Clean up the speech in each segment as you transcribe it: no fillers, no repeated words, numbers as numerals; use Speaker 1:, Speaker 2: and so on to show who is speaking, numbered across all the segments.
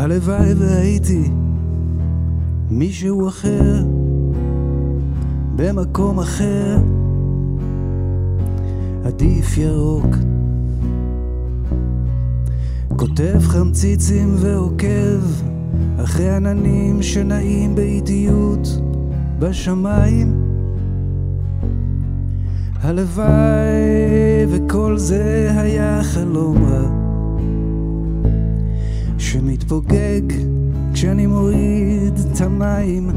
Speaker 1: הלוואי והייתי מישהו אחר במקום אחר, עדיף ירוק. כותב חמציצים ועוקב אחרי עננים שנעים באיטיות בשמיים. הלוואי וכל זה היה חלום רע שמתפוגג כשאני מוריד את המים.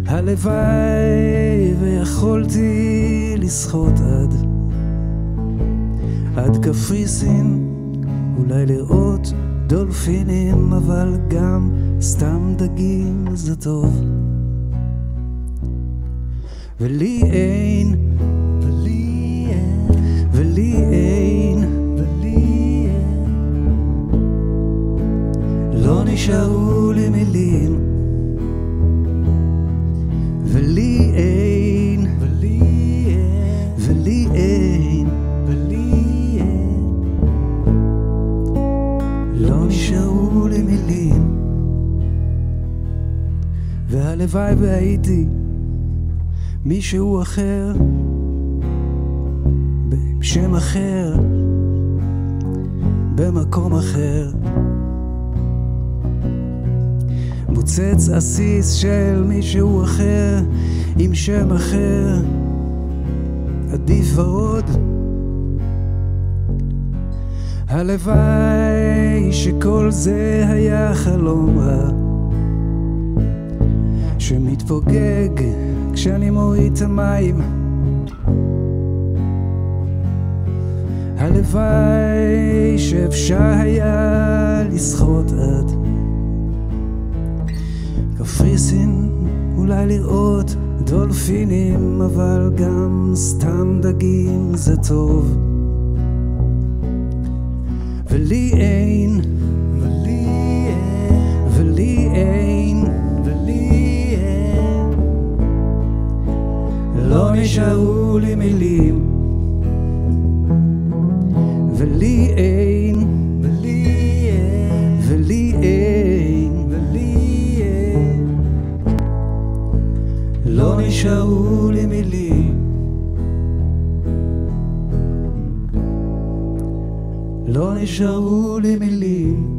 Speaker 1: הלוואי ויכולתי לשחות עד קפריסין, אולי לראות דולפינים, אבל גם סתם דגים זה טוב. ולי אין, ולי אין, לא נשארו לי מילים. ולי אין, ולי אין, לא נשארו לי מילים. והלוואי והייתי מישהו אחר בשם אחר במקום אחר, מוצץ עסיס של מישהו אחר עם שם אחר, עדיף ורוד. הלוואי שכל זה היה חלום רע שמתפוגג כשאני מוריד את המים. הלוואי שאפשר היה לשחות עד קפריסין, אולי לראות דולפינים, אבל גם סתם דגים זה טוב. ולי אין, ולי אין, לא נשארו לי מילים. ולי אין, ולי אין, לא נשארו לי מילים. לא נשארו לי מילים.